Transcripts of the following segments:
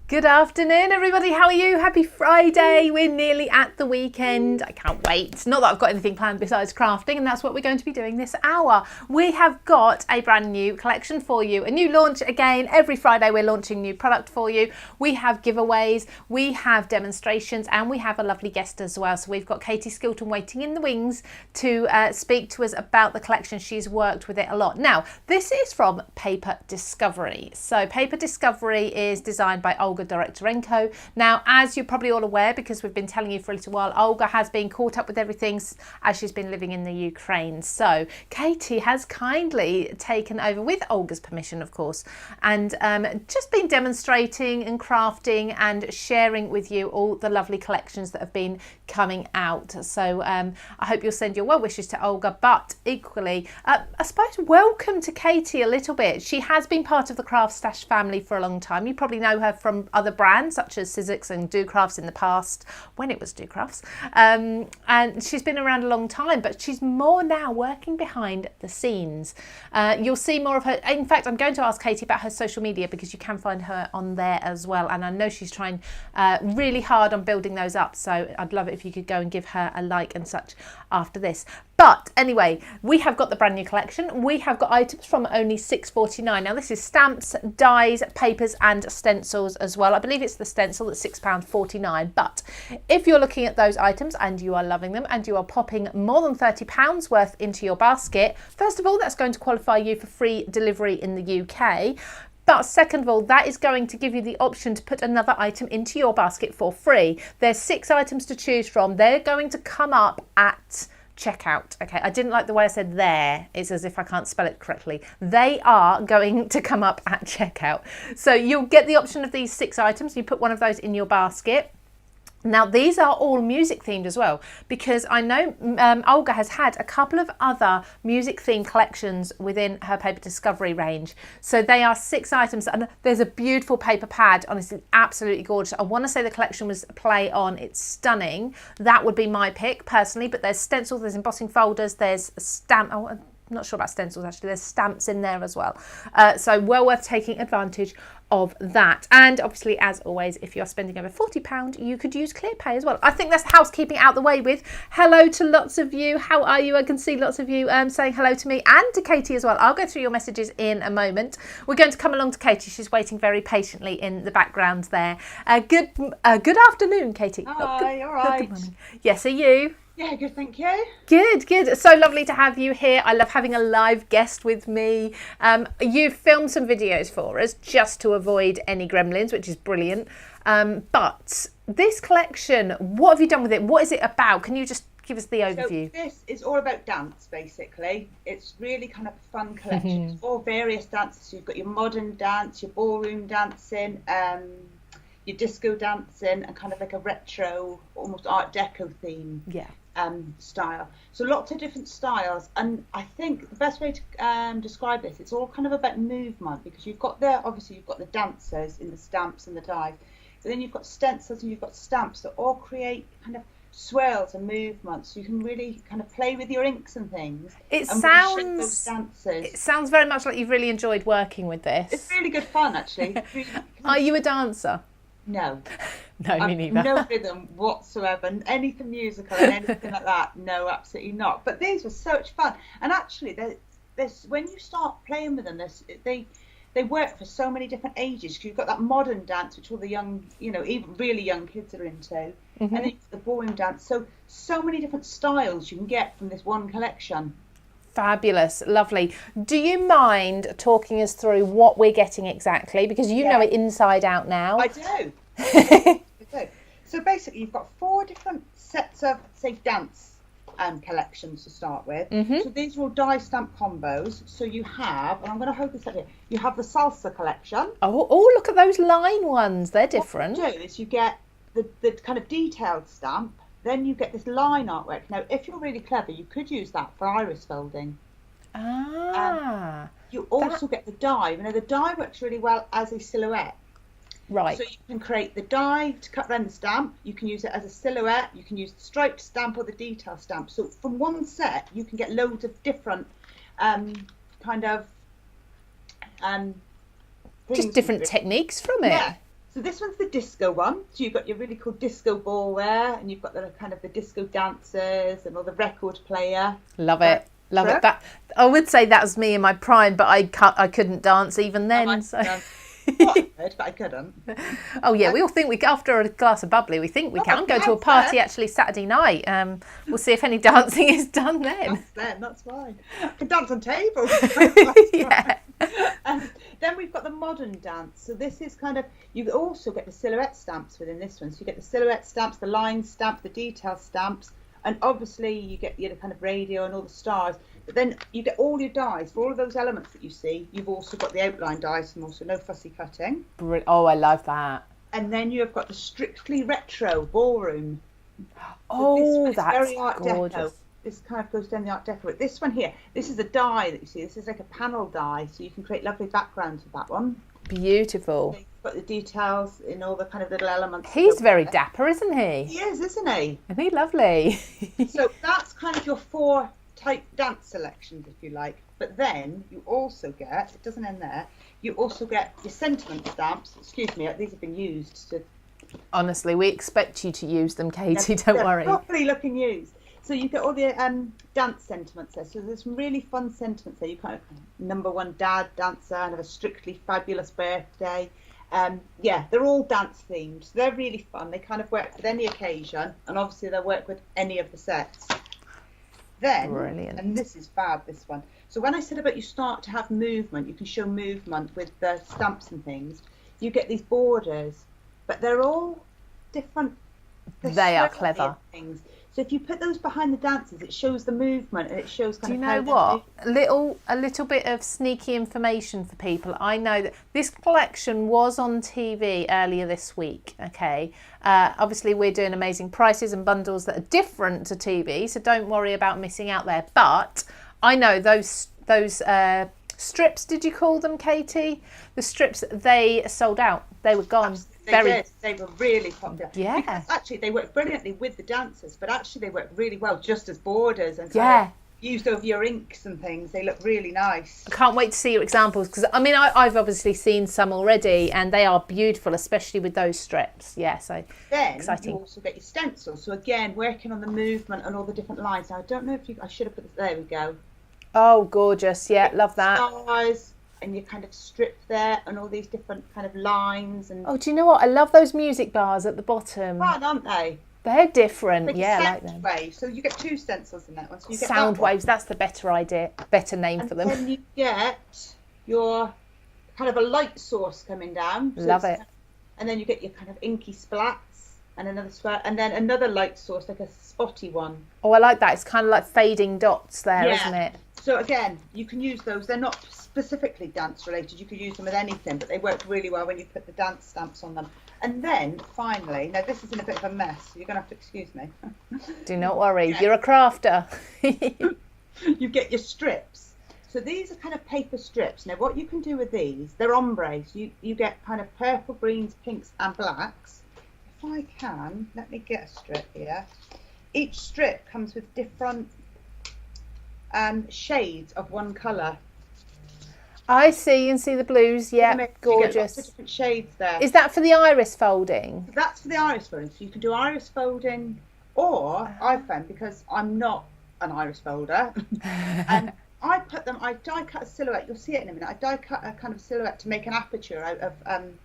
Good afternoon, everybody. How are you? Happy Friday. We're nearly at the weekend. I can't wait. Not that I've got anything planned besides crafting, and that's what we're going to be doing this hour. We have got a brand new collection for you, a new launch again. Every Friday we're launching new product for you. We have giveaways, we have demonstrations, and we have a lovely guest as well. So we've got Katie Skilton waiting in the wings to speak to us about the collection. She's worked with it a lot. Now, this is from Paper Discovery. So Paper Discovery is designed by Olga Directorenko. Now, as you're probably all aware, because we've been telling you for a little while, Olga has been caught up with everything as she's been living in the Ukraine. So Katie has kindly taken over, with Olga's permission, of course, and just been demonstrating and crafting and sharing with you all the lovely collections that have been coming out. So I hope you'll send your well wishes to Olga, but equally, I suppose, welcome to Katie a little bit. She has been part of the CraftStash family for a long time. You probably know her from other brands such as Sizzix and Do Crafts in the past, when it was Do Crafts, and she's been around a long time, but she's more now working behind the scenes. You'll see more of her. In fact, I'm going to ask Katie about her social media, because you can find her on there as well, and I know she's trying really hard on building those up, so I'd love it if you could go and give her a like and such after this. But anyway, we have got the brand new collection. We have got items from only £6.49. Now, this is stamps, dies, papers and stencils as well. I believe it's the stencil that's £6.49. But if you're looking at those items and you are loving them and you are popping more than £30 worth into your basket, first of all, that's going to qualify you for free delivery in the UK. But second of all, that is going to give you the option to put another item into your basket for free. There's 6 items to choose from. They're going to come up at checkout. Okay, I didn't like the way I said there. It's as if I can't spell it correctly. They are going to come up at checkout. So you'll get the option of these 6 items. You put one of those in your basket. Now, these are all music themed as well, because I know Olga has had a couple of other music themed collections within her Paper Discovery range. So they are 6 items, and there's a beautiful paper pad. Honestly, absolutely gorgeous. I want to say the collection was Play On. It's stunning. That would be my pick personally, but there's stencils, there's embossing folders, there's a stamp. Oh, I'm not sure about stencils actually. There's stamps in there as well. So well worth taking advantage of that. And obviously, as always, if you're spending over £40, you could use ClearPay as well. I think that's housekeeping out the way with. Hello to lots of you. How are you? I can see lots of you saying hello to me and to Katie as well. I'll go through your messages in a moment. We're going to come along to Katie. She's waiting very patiently in the background there. Good afternoon, Katie. Hi, all right. Good morning. Yes, are you? Yeah, good, thank you. Good. So lovely to have you here. I love having a live guest with me. You've filmed some videos for us just to avoid any gremlins, which is brilliant. But this collection, what have you done with it? What is it about? Can you just give us the overview? So this is all about dance, basically. It's really kind of a fun collection. It's all various dances. So you've got your modern dance, your ballroom dancing, your disco dancing, and kind of like a retro, almost Art Deco theme. Yeah. Style. So lots of different styles, and I think the best way to describe this, it's all kind of about movement, because you've got the dancers in the stamps and the dies, but then you've got stencils and you've got stamps that all create kind of swirls and movements, so you can really kind of play with your inks and things. It sounds very much like you've really enjoyed working with this. It's really good fun, actually. Really, are you a dancer? No. No, me neither. No rhythm whatsoever. Anything musical and anything like that, no, absolutely not. But these were so much fun. And actually, when you start playing with them, they work for so many different ages. Because you've got that modern dance, which all the young, even really young kids are into. Mm-hmm. And then you've got the ballroom dance. So many different styles you can get from this one collection. Fabulous, lovely. Do you mind talking us through what we're getting exactly? Because you know it inside out now. I do. I do. So basically, you've got 4 different sets of, say, dance collections to start with. Mm-hmm. So these are all die stamp combos. So you have, and I'm going to hold this up here, you have the salsa collection. Oh, look at those line ones. They're different. What you do is you get the kind of detailed stamp. Then you get this line artwork. Now, if you're really clever, you could use that for iris folding. You also get the die. The die works really well as a silhouette. Right. So you can create the die to cut around the stamp. You can use it as a silhouette. You can use the striped stamp or the detail stamp. So from one set, you can get loads of different just different techniques from it. So this one's the disco one. So you've got your really cool disco ball there, and you've got the kind of the disco dancers and all the record player. Love it. Love it. That I would say that was me in my prime, but I couldn't dance even then. Well, I could, but I couldn't. Oh yeah, we all think after a glass of bubbly, we think we can go to a party actually Saturday night. We'll see if any dancing is done then. That's fine. I can dance on tables. Yeah. Then we've got the modern dance. So this is kind of, you also get the silhouette stamps within this one. So you get the silhouette stamps, the line stamp, the detail stamps, and obviously you get the kind of radio and all the stars. But then you get all your dies for all of those elements that you see. You've also got the outline dies and also no fussy cutting. Oh, I love that. And then you have got the strictly retro ballroom. Oh, so that's very Art gorgeous. Deco. This kind of goes down the Art Deco. This one here, this is a die that you see. This is like a panel die, so you can create lovely backgrounds with that one. Beautiful. You've got the details in all the kind of little elements. He's very dapper, isn't he? He is, isn't he? Isn't he lovely? So that's kind of your 4 type dance selections, if you like. But then you also get, it doesn't end there, you also get your sentiment stamps. Excuse me, these have been used to... Honestly, we expect you to use them, Katie, don't worry. They're properly looking used. So you get all the dance sentiments there. So there's some really fun sentiments there. You kind of number 1 dad dancer and have a strictly fabulous birthday. Yeah, they're all dance themed. So they're really fun. They kind of work with any occasion, and obviously they'll work with any of the sets. Then, brilliant. And this is fab, this one. So when I said about you start to have movement, you can show movement with the stamps and things. You get these borders, but they're all different. They are clever. Things. So if you put those behind the dancers, it shows the movement and it shows kind of. Do you know what? A little bit of sneaky information for people. I know that this collection was on TV earlier this week. Okay, obviously we're doing amazing prices and bundles that are different to TV, so don't worry about missing out there. But I know those strips. Did you call them, Katie? The strips, they sold out. They were gone. They were really popular. Yeah. Because actually they work brilliantly with the dancers, but actually they work really well just as borders and used over your inks and things. They look really nice. I can't wait to see your examples because I mean I've obviously seen some already and they are beautiful, especially with those strips. Yeah, so then exciting. You also get your stencils. So again, working on the movement and all the different lines. Now I don't know if I should have put this. There we go. Oh, gorgeous! Yeah, love that. Stars. And you kind of strip there and all these different kind of lines. And oh, do you know what? I love those music bars at the bottom. Fun, aren't they? They're different. Like I like them. Waves. So you get 2 stencils in that one. So you get sound waves. That's the better idea. Better name for them. And then you get your kind of a light source coming down. So love it. And then you get your kind of inky splats and another splat, and then another light source, like a spotty one. Oh, I like that. It's kind of like fading dots there, isn't it? So again, you can use those. They're not specifically dance related. You could use them with anything, but they work really well when you put the dance stamps on them. And then finally, now this is in a bit of a mess, so you're going to have to excuse me. Do not worry, you're a crafter. You get your strips. So these are kind of paper strips. Now what you can do with these, they're ombres. You get kind of purple, greens, pinks and blacks. If I can, let me get a strip here. Each strip comes with different shades of one colour. I see, you can see the blues, yeah, gorgeous. You get lots of different shades there. Is that for the iris folding? So that's for the iris folding. So you can do iris folding, or I found, because I'm not an iris folder, and I die cut a silhouette. You'll see it in a minute. I die cut a kind of silhouette to make an aperture out of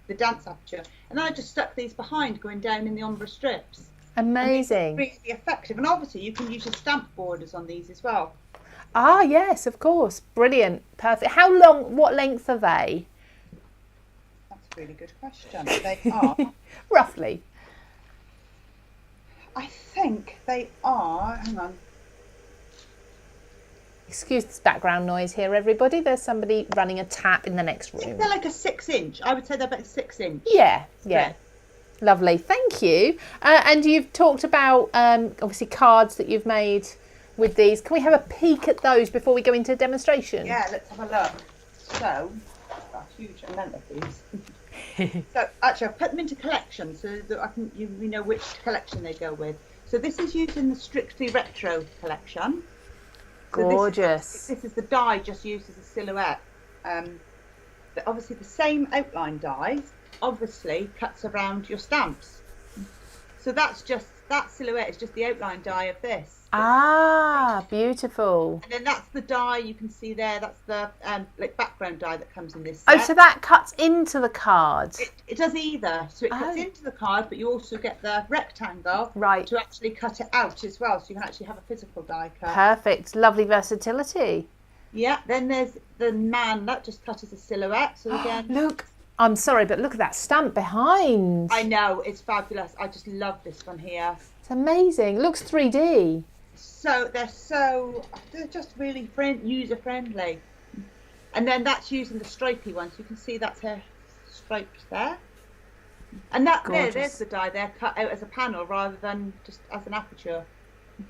the dance aperture, and then I just stuck these behind, going down in the ombre strips. Amazing. Really effective, and obviously you can use your stamp borders on these as well. Ah, yes, of course. Brilliant. Perfect. How long, what length are they? That's a really good question. They are... Roughly. I think they are... Hang on. Excuse this background noise here, everybody. There's somebody running a tap in the next room. They're like a 6-inch. I would say they're about 6-inch. Yeah. Lovely. Thank you. And you've talked about, obviously, cards that you've made with these. Can we have a peek at those before we go into a demonstration? Yeah, let's have a look. So, a huge amount of these. So actually I've put them into collections so that I can you know which collection they go with. So this is used in the Strictly Retro collection. So gorgeous. This is the die just used as a silhouette. Obviously the same outline dies, obviously cuts around your stamps. So that's just, that silhouette is just the outline die of this. Ah, beautiful. And then that's the die you can see there. That's the like background die that comes in this set. Oh, so that cuts into the card. It does either. So it cuts into the card, but you also get the rectangle to actually cut it out as well. So you can actually have a physical die cut. Perfect. Lovely versatility. Yeah. Then there's the man that just cut as a silhouette. So again, look. I'm sorry, but look at that stamp behind. I know, it's fabulous. I just love this one here. It's amazing. It looks 3D. So they're just really user friendly. And then that's using the stripy one, so you can see that's her striped there. And that there's the die there cut out as a panel rather than just as an aperture.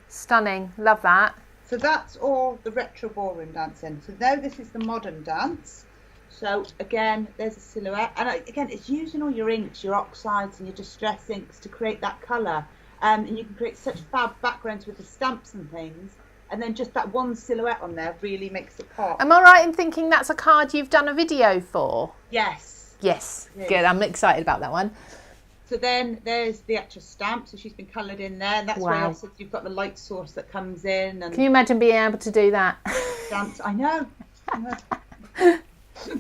Stunning. Love that. So that's all the retro ballroom dancing. So now this is the modern dance. So again, there's a silhouette, and again, it's using all your inks, your oxides, and your distress inks to create that colour. And you can create such fab backgrounds with the stamps and things, and then just that one silhouette on there really makes it pop. Am I right in thinking that's a card you've done a video for? Yes. Yes. Good. I'm excited about that one. So then there's the actual stamp. So she's been coloured in there. And that's where I said you've got the light source that comes in. And can you imagine being able to do that? Stamps. I know.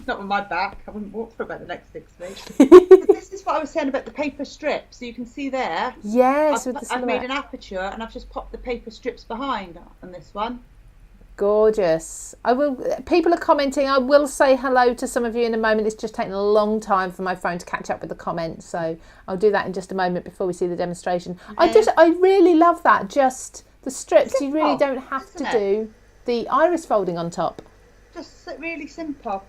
Not with my back. I wouldn't walk for about the next 6 weeks. This is what I was saying about the paper strips. So you can see there. Yes, I've made an aperture and I've just popped the paper strips behind on this one. Gorgeous. People are commenting. I will say hello to some of you in a moment. It's just taken a long time for my phone to catch up with the comments, so I'll do that in just a moment before we see the demonstration. I really love that. Just the strips. You really don't have to do the iris folding on top. Just really simple.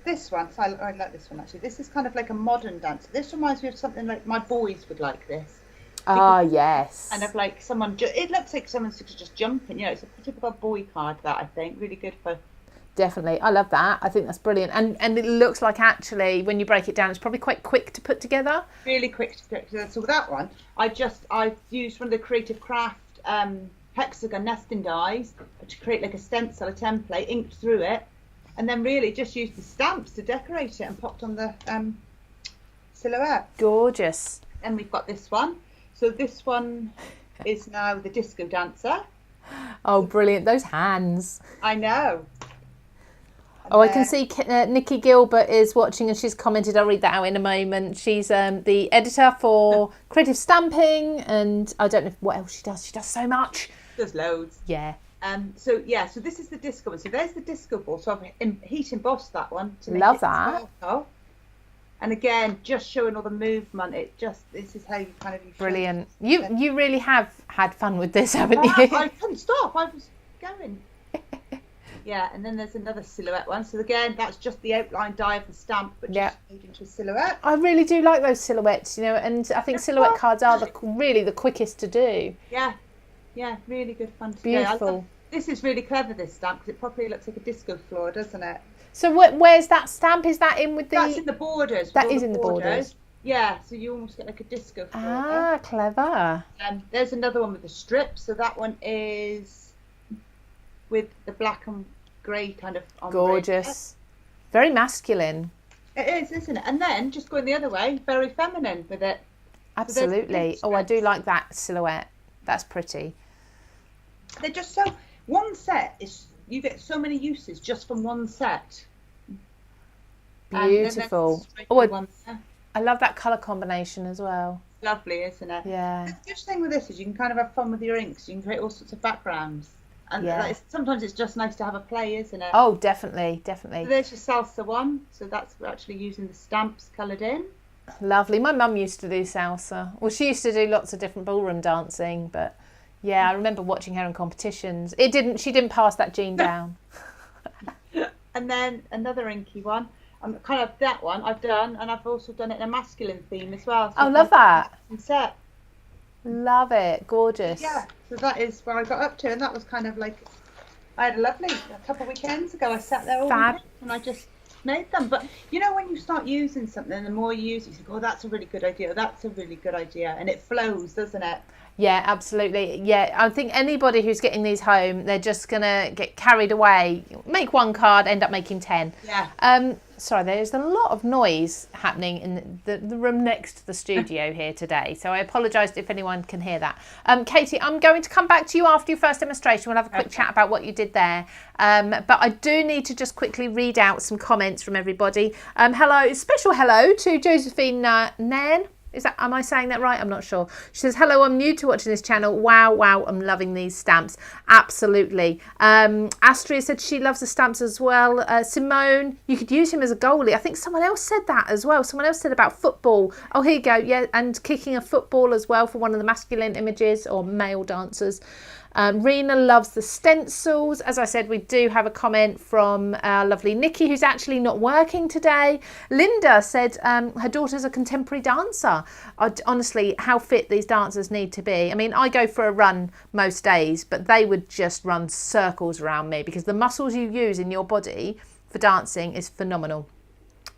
This one, so I like this one actually. This is kind of like a modern dance. This reminds me of something like my boys would like this. Yes. Kind of like someone, it looks like someone's just jumping, you know, it's a typical boy card that I think, really good for. Definitely, I love that. I think that's brilliant. And it looks like actually, when you break it down, it's probably quite quick to put together. Really quick to put together. So with that one, I used one of the Creative Craft hexagon nesting dies to create like a stencil, a template, inked through it, and then really just used the stamps to decorate it and popped on the silhouette. Gorgeous. And we've got this one. So this one is now the disco dancer. Oh, brilliant. Those hands. I know. And I can see Nikki Gilbert is watching and she's commented. I'll read that out in a moment. She's the editor for Creative Stamping, and I don't know what else she does. She does so much. Does loads. Yeah. So this is the disco one. So there's the disco ball. So I've heat embossed that one to make Love it that. sparkle. And again, just showing all the movement. This is how you kind of. Brilliant. You really have had fun with this, haven't you? I couldn't stop. I was going. Yeah, and then there's another silhouette one. So again, that's just the outline die of the stamp, but just made into a silhouette. I really do like those silhouettes, you know, and I think silhouette cards are really the quickest to do. Yeah, really good fun to Beautiful. do. This is really clever, this stamp, because it probably looks like a disco floor, doesn't it? So where's that stamp? Is that in with the... That's in the borders. That is in the borders. Yeah, so you almost get like a disco floor. Ah, clever. There's another one with the strip. So that one is with the black and grey kind of ombre. Gorgeous. Very masculine. It is, isn't it? And then, just going the other way, very feminine with it. Absolutely. So I do like that silhouette. That's pretty. They're just so... One set is... You get so many uses just from one set. Beautiful. I love that colour combination as well. Lovely, isn't it? Yeah. The good thing with this is you can kind of have fun with your inks. You can create all sorts of backgrounds. And sometimes it's just nice to have a play, isn't it? Oh, definitely, definitely. So there's your salsa one. So that's actually using the stamps coloured in. Lovely. My mum used to do salsa. Well, she used to do lots of different ballroom dancing, but yeah, I remember watching her in competitions. She didn't pass that gene down. And then another inky one. Kind of that one I've done, and I've also done it in a masculine theme as well. So love that. Set. Love it. Gorgeous. Yeah, so that is where I got up to, and that was kind of like, I had a couple of weekends ago. I sat there all weekend and I just made them. But you know, when you start using something, the more you use it, you think, oh, that's a really good idea. That's a really good idea, and it flows, doesn't it? Yeah, absolutely. Yeah, I think anybody who's getting these home, they're just gonna get carried away. Make one card, end up making 10. Yeah. Sorry, there's a lot of noise happening in the room next to the studio here today, so I apologise if anyone can hear that. Katie, I'm going to come back to you after your first demonstration. We'll have a quick chat about what you did there. But I do need to just quickly read out some comments from everybody. Hello, special hello to Josephine Nairn. Am I saying that right? I'm not sure. She says, hello, I'm new to watching this channel. Wow, I'm loving these stamps. Absolutely. Astria said she loves the stamps as well. Simone, you could use him as a goalie. I think someone else said that as well. Someone else said about football. Oh, here you go. Yeah, and kicking a football as well for one of the masculine images or male dancers. Rena loves the stencils. As I said, we do have a comment from our lovely Nikki, who's actually not working today. Linda said her daughter's a contemporary dancer. Honestly, how fit these dancers need to be. I mean, I go for a run most days, but they would just run circles around me because the muscles you use in your body for dancing is phenomenal.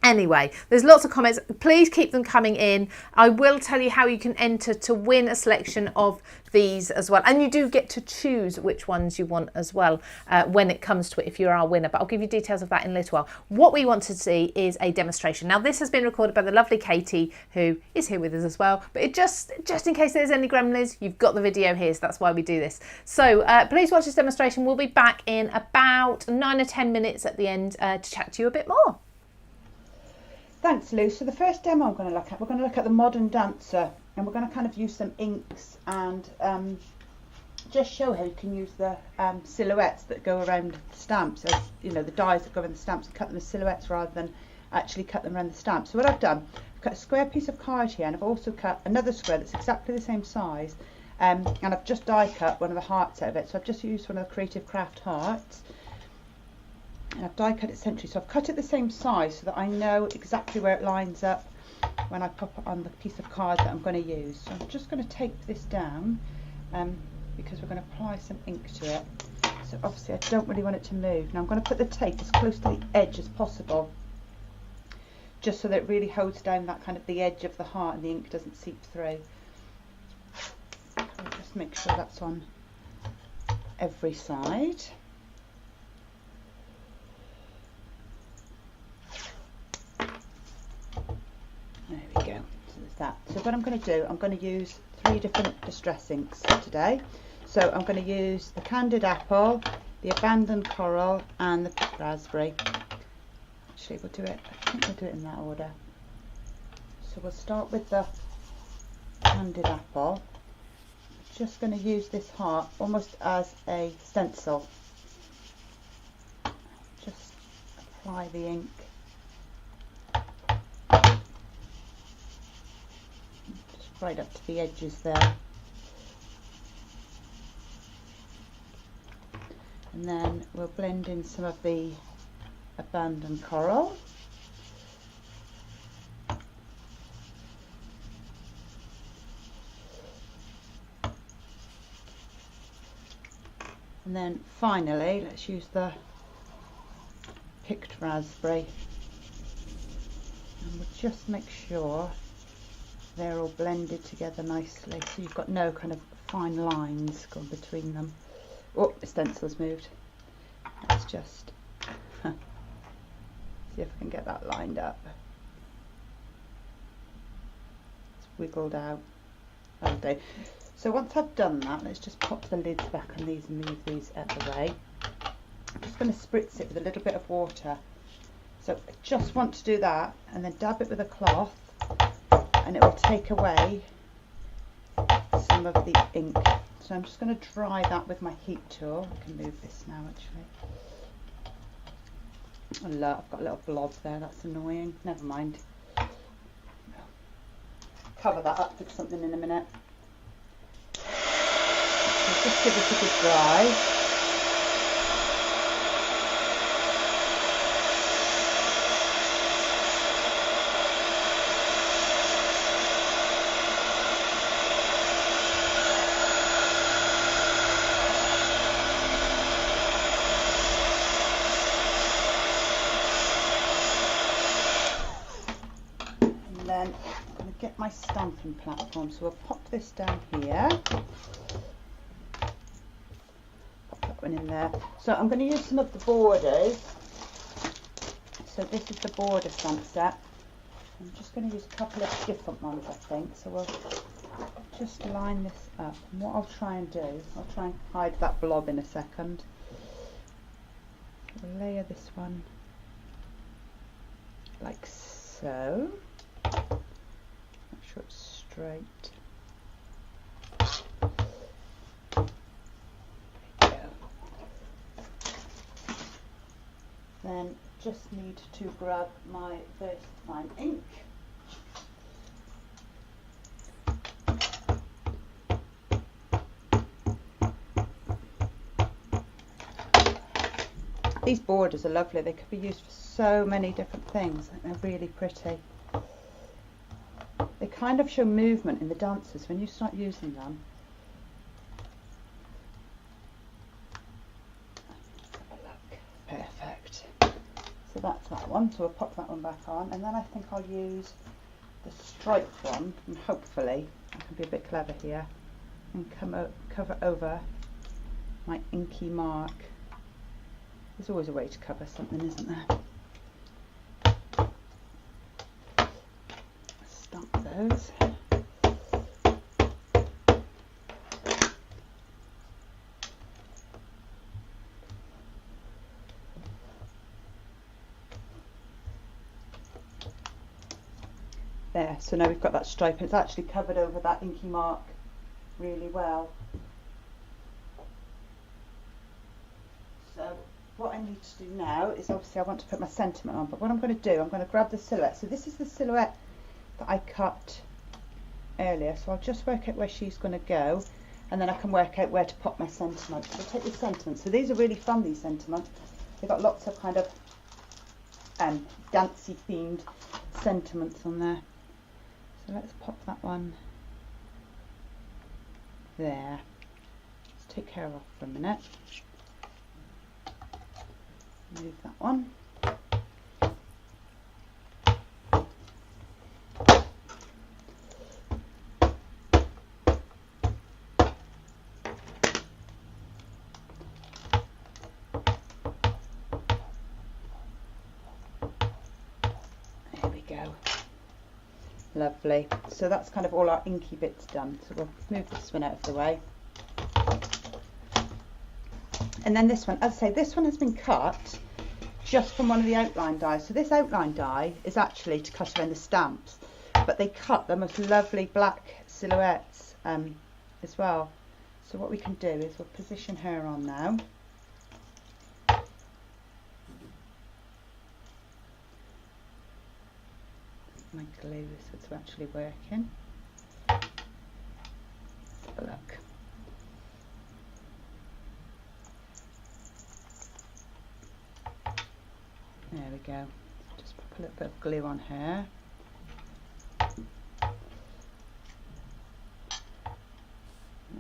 Anyway, there's lots of comments. Please keep them coming in. I will tell you how you can enter to win a selection of these as well. And you do get to choose which ones you want as well when it comes to it if you're our winner. But I'll give you details of that in a little while. What we want to see is a demonstration. Now, this has been recorded by the lovely Katie, who is here with us as well. But it just in case there's any gremlins, you've got the video here. So that's why we do this. So please watch this demonstration. We'll be back in about 9 or 10 minutes at the end to chat to you a bit more. Thanks, Lou. So the first demo I'm going to look at, we're going to look at the modern dancer, and we're going to kind of use some inks and just show how you can use the silhouettes that go around the stamps, as you know, the dies that go in the stamps, and cut them as silhouettes rather than actually cut them around the stamp. So what I've done, I've cut a square piece of card here, and I've also cut another square that's exactly the same size, and I've just die cut one of the hearts out of it. So I've just used one of the Creative Craft hearts. And I've die cut it centrally, so I've cut it the same size so that I know exactly where it lines up when I pop it on the piece of card that I'm going to use. So I'm just going to tape this down because we're going to apply some ink to it. So obviously I don't really want it to move. Now I'm going to put the tape as close to the edge as possible, just so that it really holds down that kind of the edge of the heart and the ink doesn't seep through. I'll just make sure that's on every side. There we go, so there's that. So what I'm going to do, I'm going to use 3 different distress inks today. So I'm going to use the Candied Apple, the Abandoned Coral and the Picked Raspberry. Actually we'll do it, I think we'll do it in that order. So we'll start with the Candied Apple. I'm just going to use this heart almost as a stencil. Just apply the ink. Right up to the edges there, and then we'll blend in some of the Abandoned Coral, and then finally let's use the Picked Raspberry, and we'll just make sure they're all blended together nicely, so you've got no kind of fine lines going between them. Oh, the stencil's moved. Let's just see if I can get that lined up. It's wiggled out. That'll do. So once I've done that, let's just pop the lids back on these and move these out of the way. I'm just going to spritz it with a little bit of water. So I just want to do that and then dab it with a cloth, and it will take away some of the ink. So I'm just going to dry that with my heat tool. I can move this now actually. Oh look, I've got a little blob there, that's annoying. Never mind. Cover that up with something in a minute. So just give it a good dry. Then I'm going to get my stamping platform, so we'll pop this down here, pop that one in there. So I'm going to use some of the borders, So this is the border stamp set. I'm just going to use a couple of different ones, I think. So we'll just line this up. And what I'll try and do, I'll try and hide that blob in a second. We'll layer this one like so. Make sure it's straight. There you go. Then just need to grab my VersaFine ink. These borders are lovely. They could be used for so many different things. They're really pretty. They kind of show movement in the dances when you start using them. Let's have a look. Perfect. So that's that one. So we'll pop that one back on. And then I think I'll use the striped one. And hopefully I can be a bit clever here. And cover over my inky mark. There's always a way to cover something, isn't there? Stamp those. There, so now we've got that stripe. It's actually covered over that inky mark really well. So what I need to do now is, obviously I want to put my sentiment on, but what I'm going to do, I'm going to grab the silhouette. So this is the silhouette that I cut earlier, so I'll just work out where she's going to go, and then I can work out where to pop my sentiment. So I'll take the sentiment. So these are really fun, these sentiments. They've got lots of kind of dancey themed sentiments on there. So let's pop that one there. Let's take her off for a minute. Move that one. There we go. Lovely. So that's kind of all our inky bits done. So we'll move this one out of the way. And then this one, as I say, this one has been cut just from one of the outline dies. So this outline die is actually to cut around the stamps, but they cut the most lovely black silhouettes as well. So what we can do is we'll position her on now. My glue, so it's actually working. Let's have a look. There we go. Just put a little bit of glue on her. I'll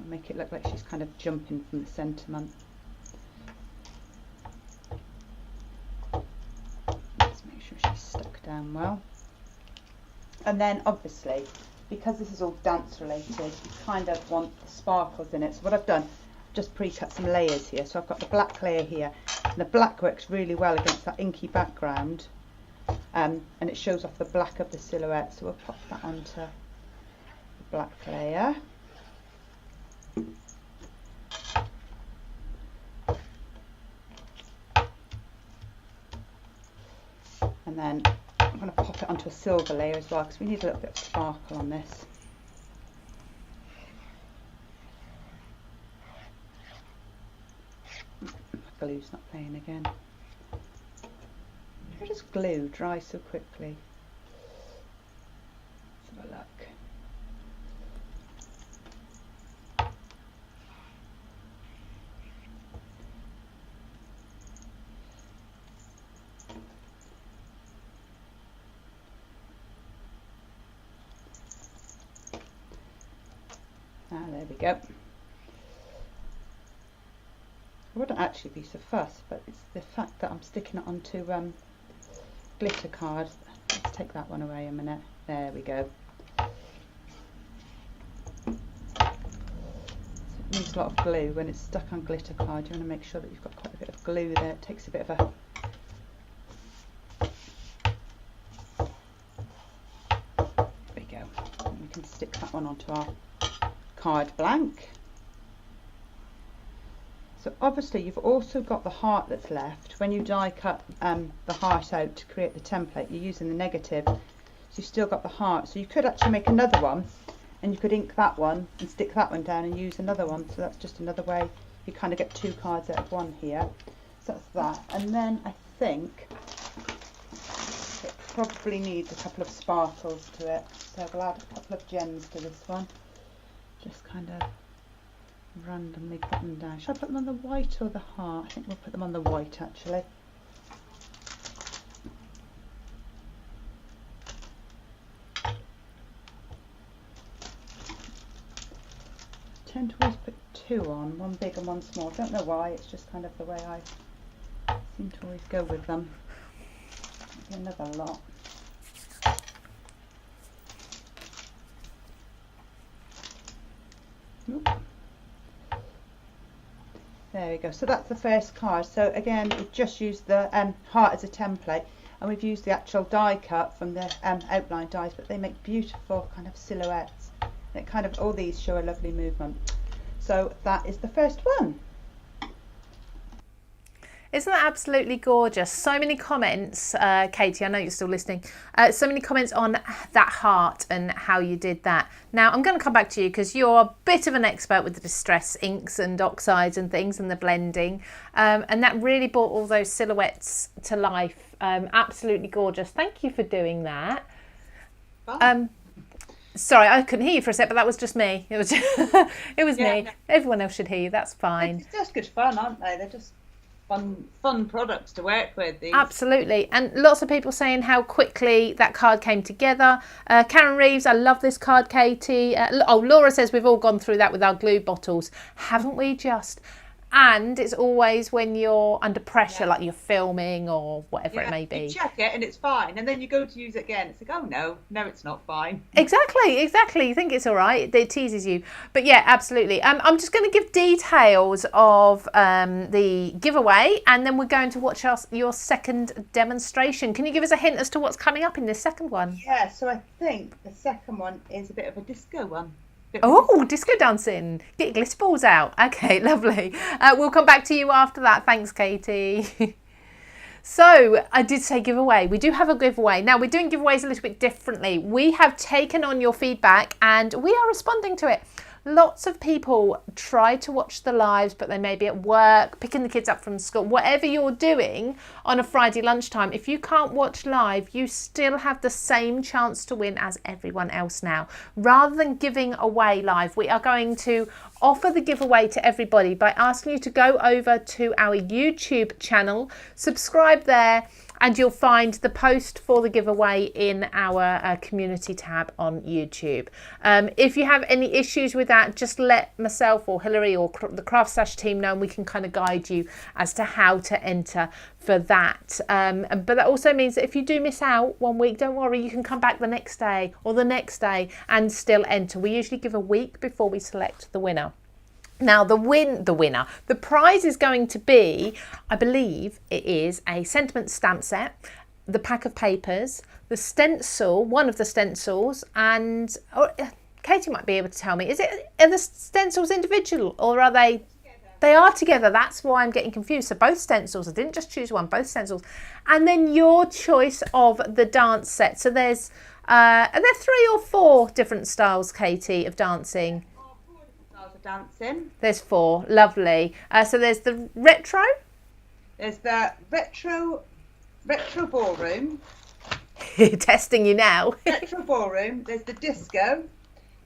make it look like she's kind of jumping from the sentiment. Let's make sure she's stuck down well. And then obviously, because this is all dance related, you kind of want the sparkles in it. So what I've done, just pre-cut some layers here. So I've got the black layer here. And the black works really well against that inky background, and it shows off the black of the silhouette. So we'll pop that onto the black layer. And then I'm going to pop it onto a silver layer as well, because we need a little bit of sparkle on this. My glue's not playing again. How does glue dry so quickly? Let's have a look. Ah, there we go. I wouldn't actually be so fussed, but it's the fact that I'm sticking it onto glitter card. Let's take that one away a minute. There we go. So it needs a lot of glue. When it's stuck on glitter card, you want to make sure that you've got quite a bit of glue there. It takes a bit of a one onto our card blank. So obviously you've also got the heart that's left. When you die cut the heart out to create the template, you're using the negative. So you've still got the heart. So you could actually make another one, and you could ink that one and stick that one down and use another one. So that's just another way you kind of get 2 cards out of one here. So that's that. And then I think it probably needs a couple of sparkles to it. So we'll add a couple of gems to this one. Just kind of randomly put them down. Should I put them on the white or the heart? I think we'll put them on the white actually. I tend to always put 2 on, one big and one small. I don't know why, it's just kind of the way I seem to always go with them. Maybe another lot. Oop. There we go. So that's the first card. So again, we've just used the heart as a template, and we've used the actual die cut from the outline dies, but they make beautiful kind of silhouettes. It kind of, all these show a lovely movement. So that is the first one. Isn't that absolutely gorgeous? So many comments, Katie, I know you're still listening, so many comments on that heart and how you did that. Now, I'm going to come back to you because you're a bit of an expert with the distress inks and oxides and things and the blending. And that really brought all those silhouettes to life. Absolutely gorgeous. Thank you for doing that. Sorry, I couldn't hear you for a sec, but that was just me. It was, it was me. No. Everyone else should hear you. That's fine. It's just good fun, aren't they? They're just fun products to work with. These. Absolutely. And lots of people saying how quickly that card came together. Karen Reeves, I love this card, Katie. Laura says we've all gone through that with our glue bottles. Haven't we just? And it's always when you're under pressure, like you're filming or whatever it may be. You check it and it's fine. And then you go to use it again. It's like, oh, no, it's not fine. Exactly. You think it's all right. It teases you. But yeah, absolutely. I'm just going to give details of the giveaway, and then we're going to watch your second demonstration. Can you give us a hint as to what's coming up in this second one? Yeah, so I think the second one is a bit of a disco one. Oh, disco dancing. Get your glitter balls out. Okay, lovely. We'll come back to you after that. Thanks, Katie. So I did say giveaway. We do have a giveaway. Now we're doing giveaways a little bit differently. We have taken on your feedback and we are responding to it. Lots of people try to watch the lives, but they may be at work, picking the kids up from school. Whatever you're doing on a Friday lunchtime, if you can't watch live, you still have the same chance to win as everyone else now. Rather than giving away live, we are going to offer the giveaway to everybody by asking you to go over to our YouTube channel, subscribe there, and you'll find the post for the giveaway in our community tab on YouTube. If you have any issues with that, just let myself or Hilary or the CraftStash team know, and we can kind of guide you as to how to enter for that. But that also means that if you do miss out one week, don't worry, you can come back the next day or the next day and still enter. We usually give a week before we select the winner. Now the prize is going to be, I believe it is a sentiment stamp set, the pack of papers, the stencil, one of the stencils, and Katie might be able to tell me, are the stencils individual or are they? Together. They are together. That's why I'm getting confused. So both stencils, I didn't just choose one, both stencils. And then your choice of the dance set. So there's, are there 3 or 4 different styles, Katie, of dancing? Dancing. There's 4, lovely. So there's the retro. There's the retro ballroom. Testing you now. Retro ballroom. There's the disco.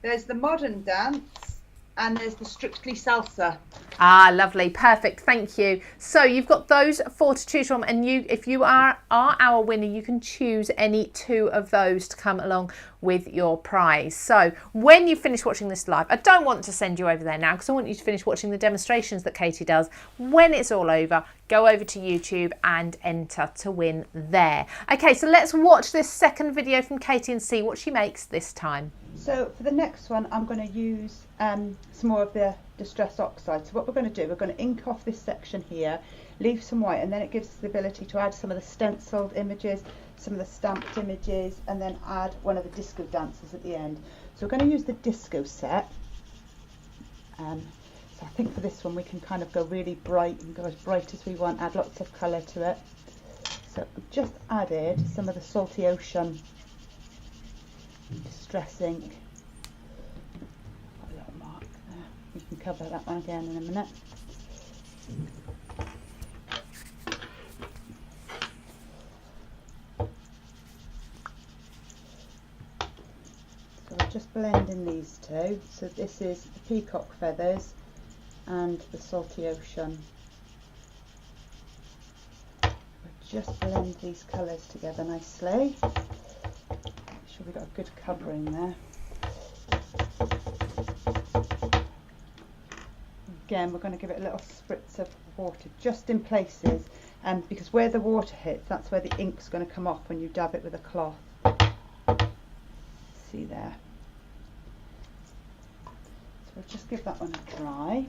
There's the modern dance, and there's the strictly salsa. Ah, lovely, perfect, thank you. So you've got those 4 to choose from, and if you are our winner, you can choose any 2 of those to come along with your prize. So when you finish watching this live, I don't want to send you over there now because I want you to finish watching the demonstrations that Katie does. When it's all over, go over to YouTube and enter to win there. Okay, so let's watch this second video from Katie and see what she makes this time. So for the next one, I'm going to use some more of the Distress Oxide. So what we're going to do, we're going to ink off this section here, leave some white, and then it gives us the ability to add some of the stenciled images, some of the stamped images, and then add one of the disco dancers at the end. So we're going to use the disco set. So I think for this one we can kind of go really bright and go as bright as we want, add lots of colour to it. So I've just added some of the Salty Ocean Distress ink. Got a little mark there. We can cover that one again in a minute. So we're just blending these two. So this is the peacock feathers and the Salty Ocean. We'll just blend these colours together nicely. Make sure we've got a good covering there. Again, we're going to give it a little spritz of water just in places, and because where the water hits, that's where the ink's going to come off when you dab it with a cloth. See there. So we'll just give that one a dry.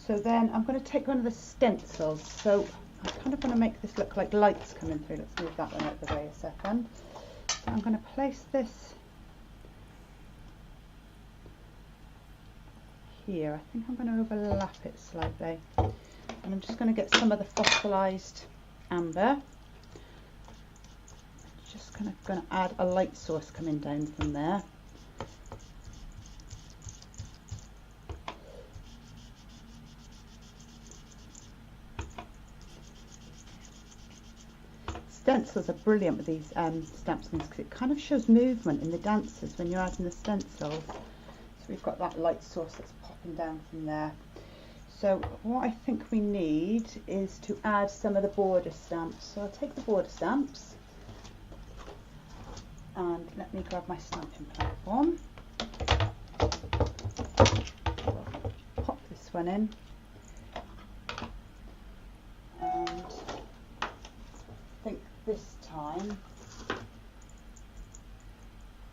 So then I'm going to take one of the stencils. So I kind of want to make this look like lights coming through. Let's move that one out of the way a second. So I'm going to place this here. I think I'm going to overlap it slightly. And I'm just going to get some of the fossilized amber. Just kind of going to add a light source coming down from there. Stencils are brilliant with these stamp things because it kind of shows movement in the dancers when you're adding the stencils. So we've got that light source that's popping down from there. So what I think we need is to add some of the border stamps. So I'll take the border stamps and let me grab my stamping platform. Pop this one in. And I think this time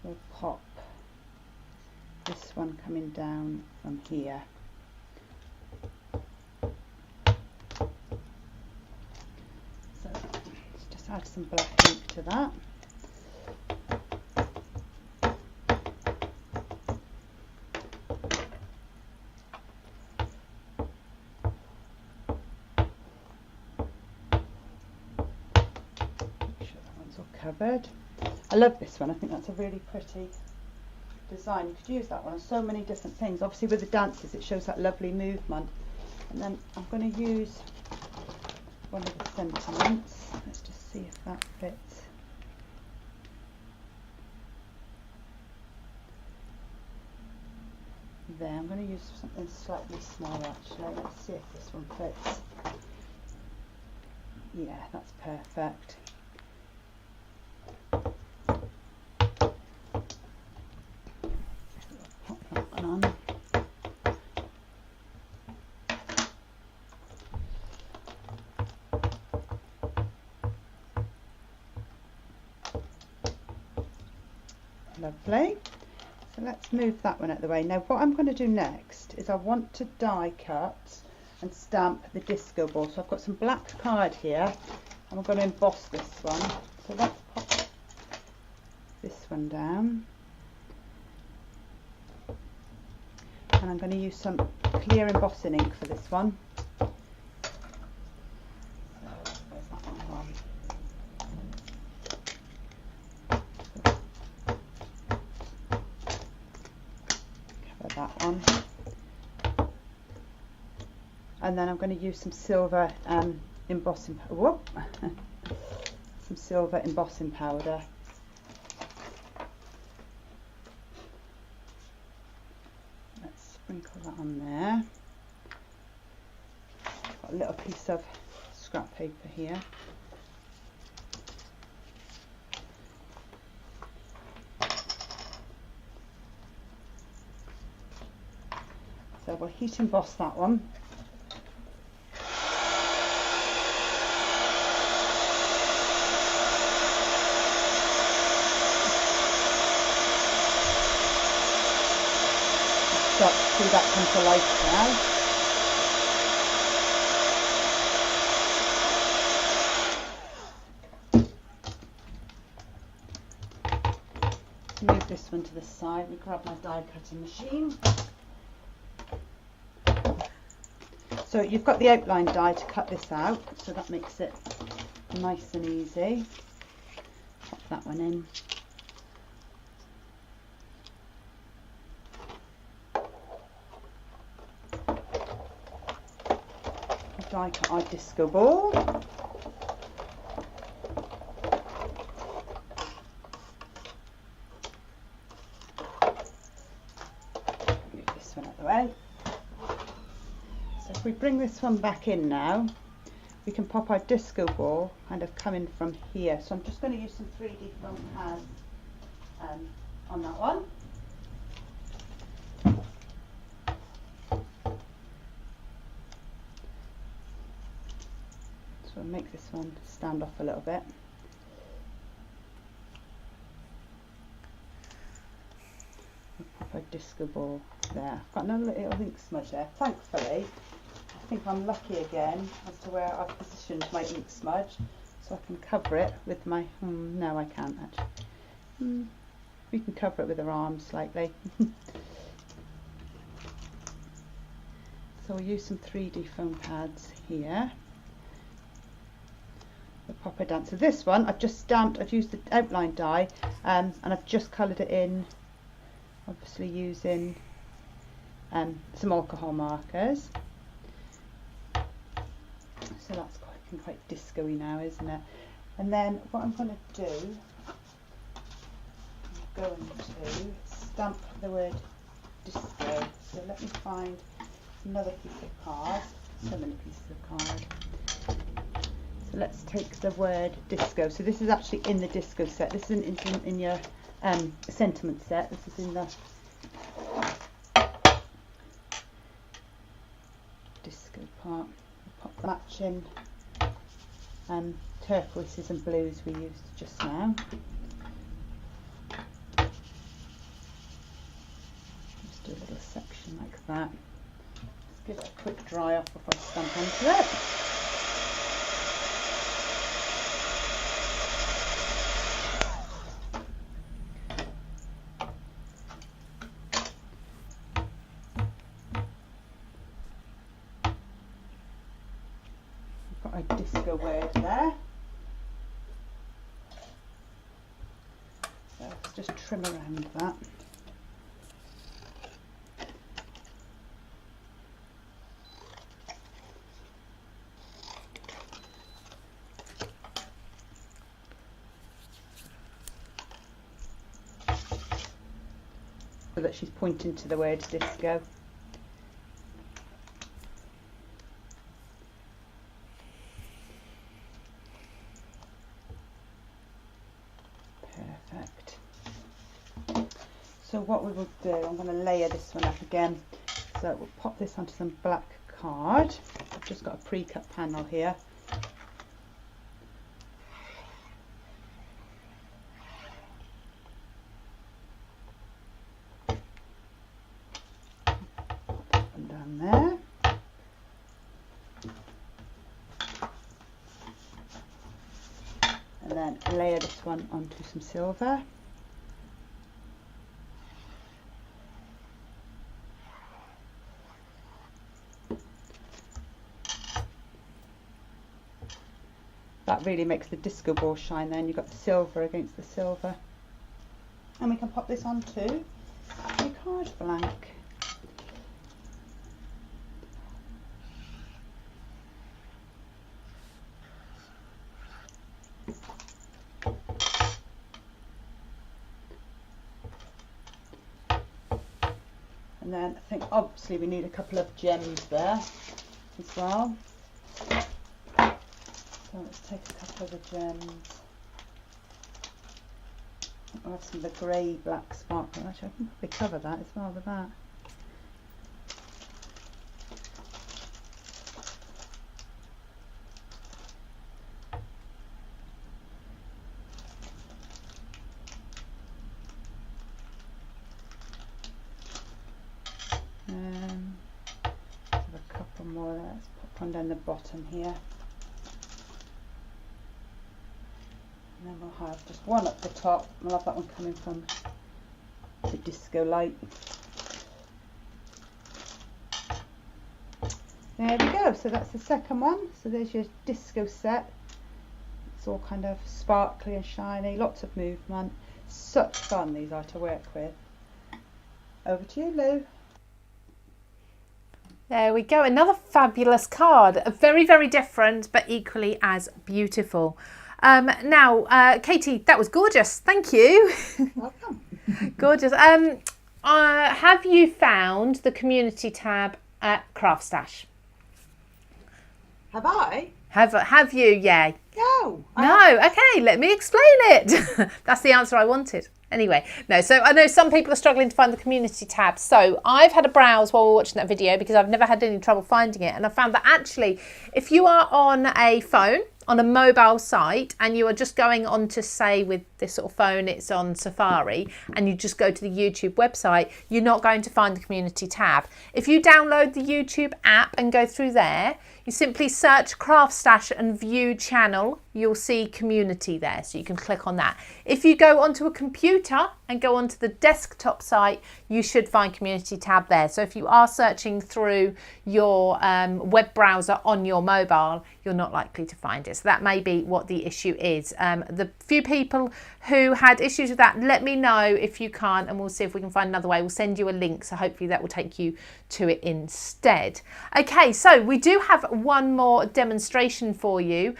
we'll pop this one coming down from here. So let's just add some black ink to that. Covered. I love this one. I think that's a really pretty design. You could use that one on so many different things. Obviously with the dancers it shows that lovely movement. And then I'm going to use one of the sentiments. Let's just see if that fits. There, I'm going to use something slightly smaller actually. Let's see if this one fits. Yeah, that's perfect. On. Lovely. So let's move that one out of the way. Now what I'm going to do next is I want to die cut and stamp the disco ball. So I've got some black card here and I'm going to emboss this one. So let's pop this one down. And I'm going to use some clear embossing ink for this one. Where's that one gone? Cover that one. And then I'm going to use some silver embossing some silver embossing powder. Sprinkle that on there. Got a little piece of scrap paper here. So we'll heat emboss that one. see that come to life now. Move this one to the side and grab my die cutting machine. So you've got the outline die to cut this out, so that makes it nice and easy. Pop that one in. Die cut our disco ball. Move this one out of the way. So if we bring this one back in now, we can pop our disco ball kind of coming from here. So I'm just going to use some 3D foam pads on that one. So I'll make this one stand off a little bit. We'll pop our disco ball there. I've got another little ink smudge there. Thankfully, I think I'm lucky again as to where I've positioned my ink smudge, so I can cover it with my, no I can't actually. We can cover it with our arms slightly. So we'll use some 3D foam pads here. We'll pop it down. So this one I've just stamped, I've used the outline die and I've just coloured it in, obviously using some alcohol markers. So that's quite disco-y now, isn't it? And then what I'm going to do, I'm going to stamp the word disco. So let me find another piece of card. So many pieces of card. So let's take the word disco. So this is actually in the disco set. This isn't in your sentiment set. This is in the disco part. Pop the matching turquoises and blues we used just now. Just do a little section like that. Just give it a quick dry off before I stamp onto it. Got a disco word there. So let's just trim around that. So that she's pointing to the word disco. Perfect. So what we will do, I'm going to layer this one up again. So we'll pop this onto some black card. I've just got a pre-cut panel here. Pop that one down there. And then layer this one onto some silver. That really makes the disco ball shine then. You've got the silver against the silver. And we can pop this onto a card blank. And then I think obviously we need a couple of gems there as well. So let's take a couple of the gems. I'll have some of the grey black sparkle. Actually, I can probably cover that as well with that. one down the bottom here. And then we'll have just one up the top. We'll have that one coming from the disco light. There we go, so that's the second one. So there's your disco set. It's all kind of sparkly and shiny, lots of movement. Such fun these are to work with. Over to you, Lou. There we go, another fabulous card. Very, very different, but equally as beautiful. Now, Katie, that was gorgeous. Thank you. Welcome. Gorgeous. Have you found the community tab at CraftStash? Have I? Have you? Yeah. No. No. Okay, let me explain it. That's the answer I wanted. Anyway, no, so I know some people are struggling to find the community tab. So I've had a browse while we're watching that video because I've never had any trouble finding it. And I found that actually, if you are on a phone, on a mobile site, and you are just going on to, say, with this sort of phone, it's on Safari, and you just go to the YouTube website, you're not going to find the community tab. If you download the YouTube app and go through there, you simply search CraftStash and view channel, you'll see community there, so you can click on that. If you go onto a computer and go onto the desktop site, you should find community tab there. So if you are searching through your web browser on your mobile, you're not likely to find it. So that may be what the issue is. The few people who had issues with that, let me know if you can't, and we'll see if we can find another way. We'll send you a link, so hopefully that will take you to it instead. Okay, so we do have one more demonstration for you.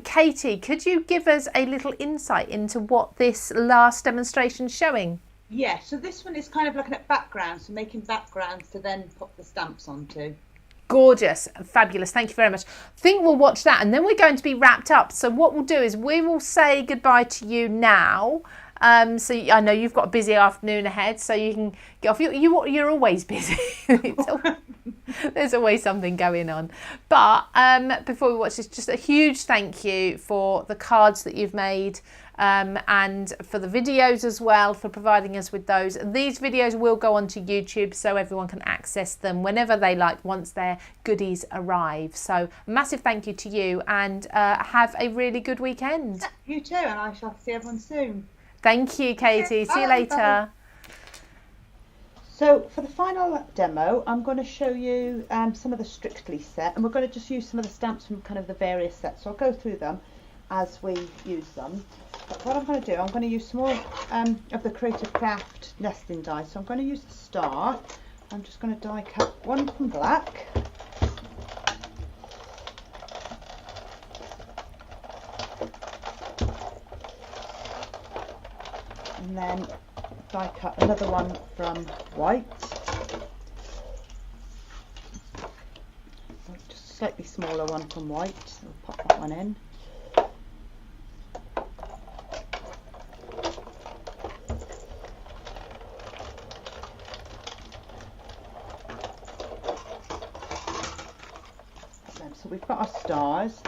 Katie, could you give us a little insight into what this last demonstration is showing? Yeah, so this one is kind of looking at backgrounds, so making backgrounds to then put the stamps onto. Gorgeous, fabulous, thank you very much. I think we'll watch that and then we're going to be wrapped up. So what we'll do is we will say goodbye to you now. So I know you've got a busy afternoon ahead, so you can get off. You're always busy. There's always something going on. But before we watch this, just a huge thank you for the cards that you've made, and for the videos as well, for providing us with those. These videos will go onto YouTube so everyone can access them whenever they like once their goodies arrive. So massive thank you to you, and have a really good weekend. You too, and I shall see everyone soon. Thank you, Katie. See you later. Bye. So for the final demo, I'm going to show you some of the Strictly set, and we're going to just use some of the stamps from kind of the various sets. So I'll go through them as we use them. But what I'm going to do, I'm going to use some more of the Creative Craft nesting die. So I'm going to use the star. I'm just going to die cut one from black. And then die cut another one from white. Just a slightly smaller one from white. So we'll pop that one in. So we've got our stars.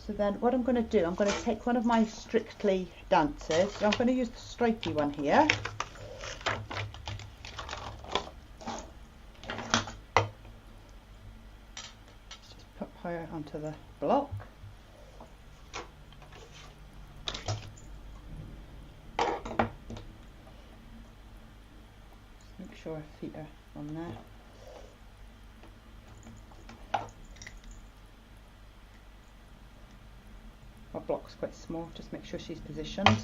So then what I'm going to do, I'm going to take one of my Strictly dancers. So I'm going to use the stripy one here. Just put her onto the block. Just make sure her feet are on there. Our block's quite small, just make sure she's positioned.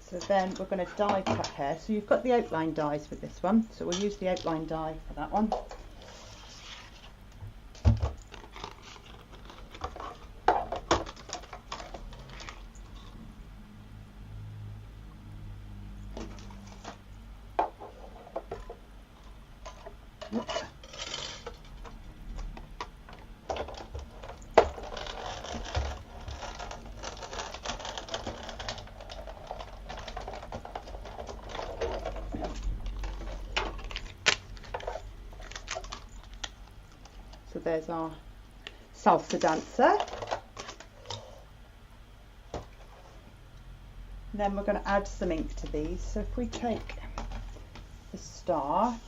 So then we're going to die cut her. So you've got the outline dies with this one, so we'll use the outline die for that one. So there's our salsa dancer. And then we're going to add some ink to these. So if we take the star,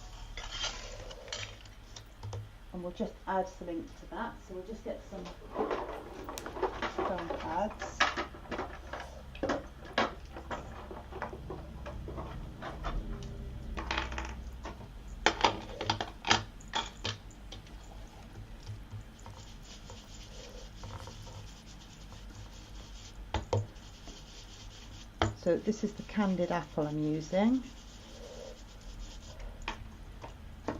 and we'll just add some ink to that. So we'll just get some foam pads. So this is the candied apple I'm using. And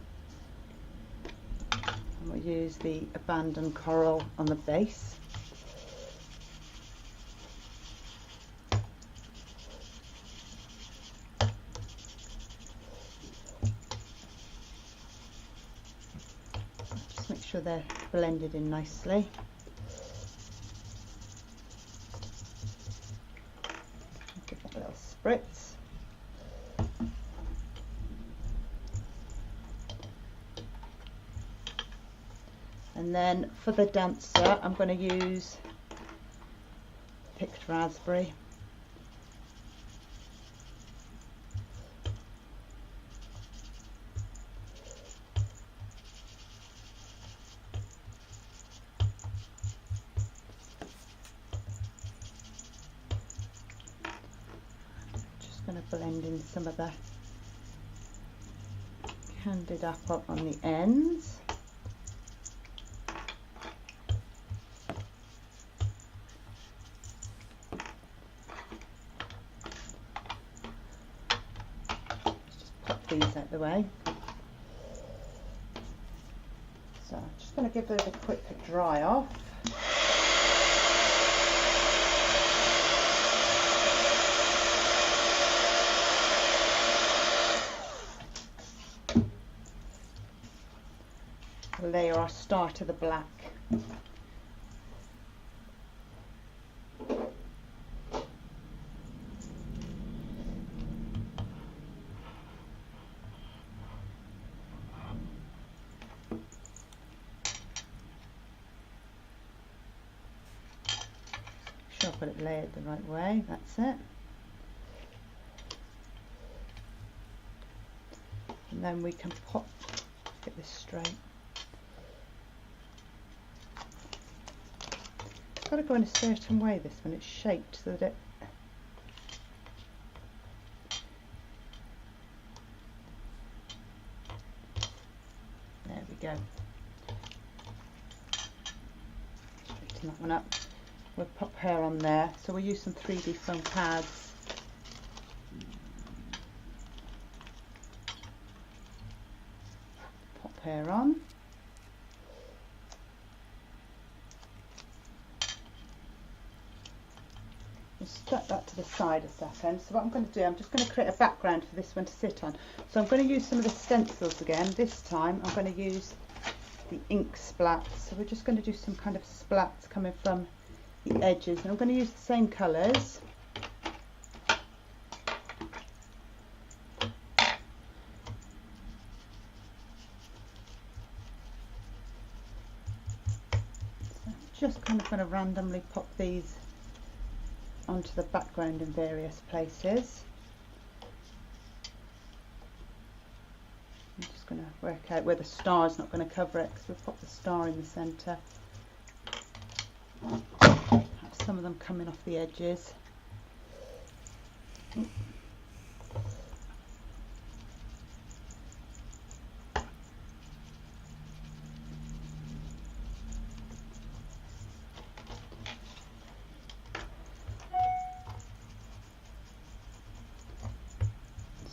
we'll use the abandoned coral on the base. Just make sure they're blended in nicely. Spritz. And then for the dancer, I'm going to use picked raspberry. Going to blend in some of the candied apple on the ends. Just pop these out the way. So I'm just going to give those a quick dry off. Layer our star to the black. Sure I've got it layered the right way, that's it. And then we can pop, get this straight. It's got to go in a certain way, this one, it's shaped so that it there we go. Straighten that one up. We'll pop her on there, so we'll use some 3D foam pads. Pop her on. Set that to the side a second. So what I'm going to do, I'm just going to create a background for this one to sit on. So I'm going to use some of the stencils again. This time I'm going to use the ink splats. So we're just going to do some kind of splats coming from the edges. And I'm going to use the same colours. So I'm just kind of going to randomly pop these onto the background in various places. I'm just going to work out where the star's not going to cover it, because we'll pop the star in the centre. Have some of them coming off the edges.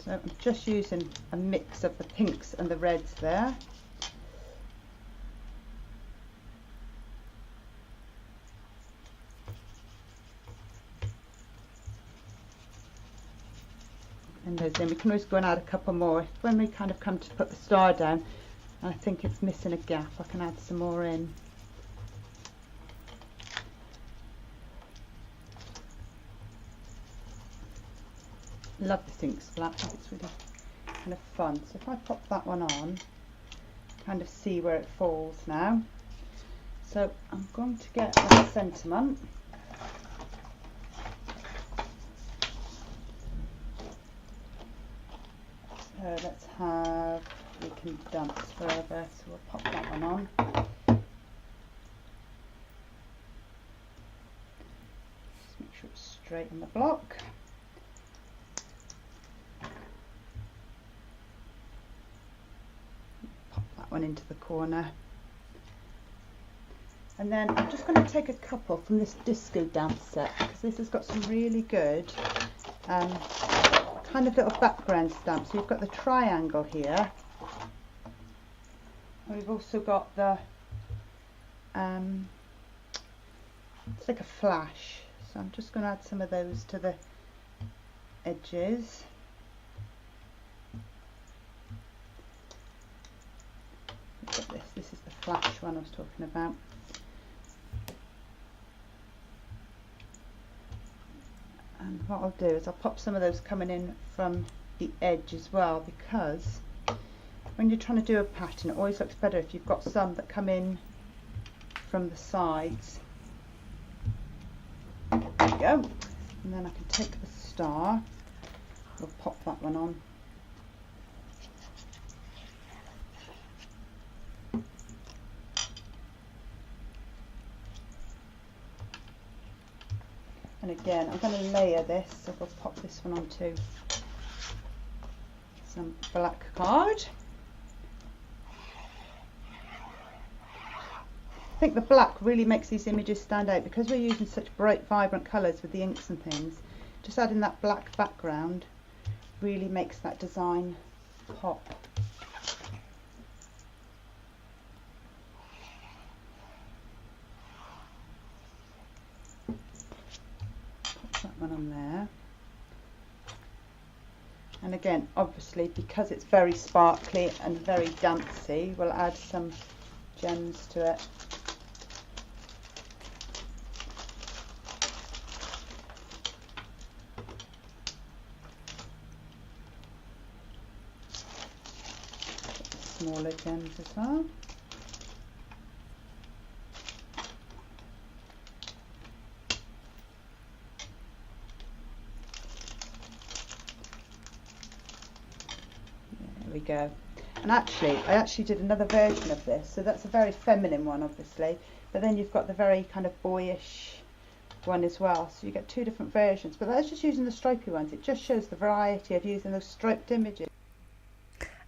So I'm just using a mix of the pinks and the reds there. And those in. We can always go and add a couple more. When we kind of come to put the star down, and I think it's missing a gap, I can add some more in. Love this ink splat, I think it's really kind of fun. So if I pop that one on, kind of see where it falls now. So I'm going to get a sentiment. So let's have We Can Dance Forever, so we'll pop that one on. Just make sure it's straight on the block. Pop that one into the corner. And then I'm just going to take a couple from this disco dance set, because this has got some really good kind of little background stamps. So you've got the triangle here. And we've also got the, it's like a flash. So I'm just going to add some of those to the edges. Look at this. This is the flash one I was talking about. And what I'll do is I'll pop some of those coming in from the edge as well, because when you're trying to do a pattern, it always looks better if you've got some that come in from the sides. There we go. And then I can take the star, we'll pop that one on. And again, I'm going to layer this, so we'll pop this one onto some black card. I think the black really makes these images stand out, because we're using such bright, vibrant colours with the inks and things. Just adding that black background really makes that design pop. That one on there, and again, obviously, because it's very sparkly and very dancey, we'll add some gems to it. Smaller gems as well. We go. And actually, I actually did another version of this, so that's a very feminine one, obviously, but then you've got the very kind of boyish one as well, so you get two different versions, but that's just using the stripy ones. It just shows the variety of using those striped images.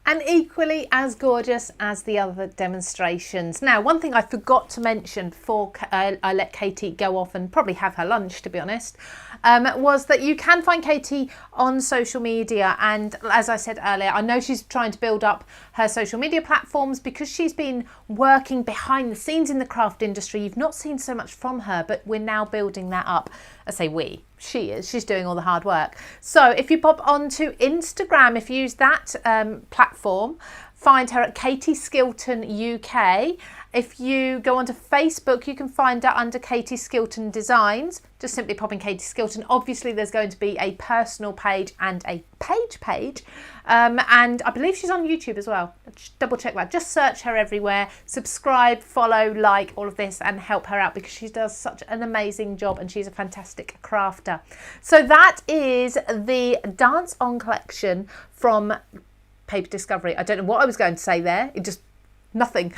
And equally as gorgeous as the other demonstrations. Now, one thing I forgot to mention before I let Katie go off and probably have her lunch, to be honest, was that you can find Katie on social media. And as I said earlier, I know she's trying to build up her social media platforms because she's been working behind the scenes in the craft industry. You've not seen so much from her, but we're now building that up. I say we. She is. She's doing all the hard work. So if you pop onto Instagram, if you use that platform, find her at Katie Skilton UK. If you go onto Facebook, you can find her under Katie Skilton Designs. Just simply pop in Katie Skilton. Obviously, there's going to be a personal page and a page. And I believe she's on YouTube as well. Just double check that. Just search her everywhere. Subscribe, follow, like all of this and help her out because she does such an amazing job and she's a fantastic crafter. So that is the Dance On collection from Paper Discovery. I don't know what I was going to say there. It just nothing.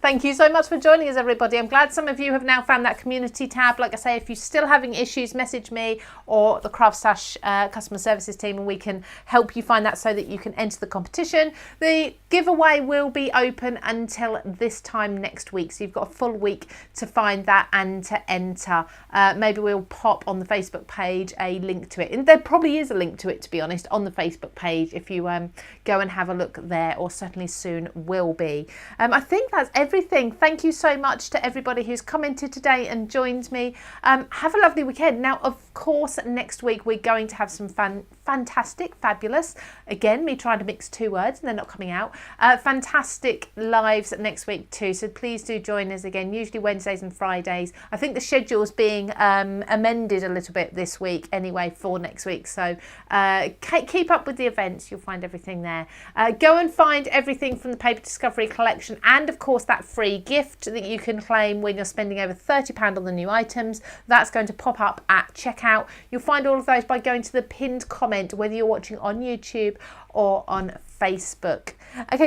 Thank you so much for joining us, everybody. I'm glad some of you have now found that community tab. Like I say, if you're still having issues, message me or the CraftStash customer services team and we can help you find that so that you can enter the competition. The giveaway will be open until this time next week, so you've got a full week to find that and to enter. Maybe we'll pop on the Facebook page a link to it, and there probably is a link to it, to be honest, on the Facebook page if you go and have a look there, or certainly soon will be. I think that's everything. Thank you so much to everybody who's commented today and joined me. Have a lovely weekend. Now, of course, next week we're going to have some fantastic, fabulous, again, me trying to mix two words and they're not coming out, fantastic lives next week too. So please do join us again, usually Wednesdays and Fridays. I think the schedule's being amended a little bit this week anyway for next week. So keep up with the events. You'll find everything there. Go and find everything from the Paper Discovery collection and of course that free gift that you can claim when you're spending over £30 on the new items. That's going to pop up at checkout. You'll find all of those by going to the pinned comment comment, whether you're watching on YouTube or on Facebook. Okay.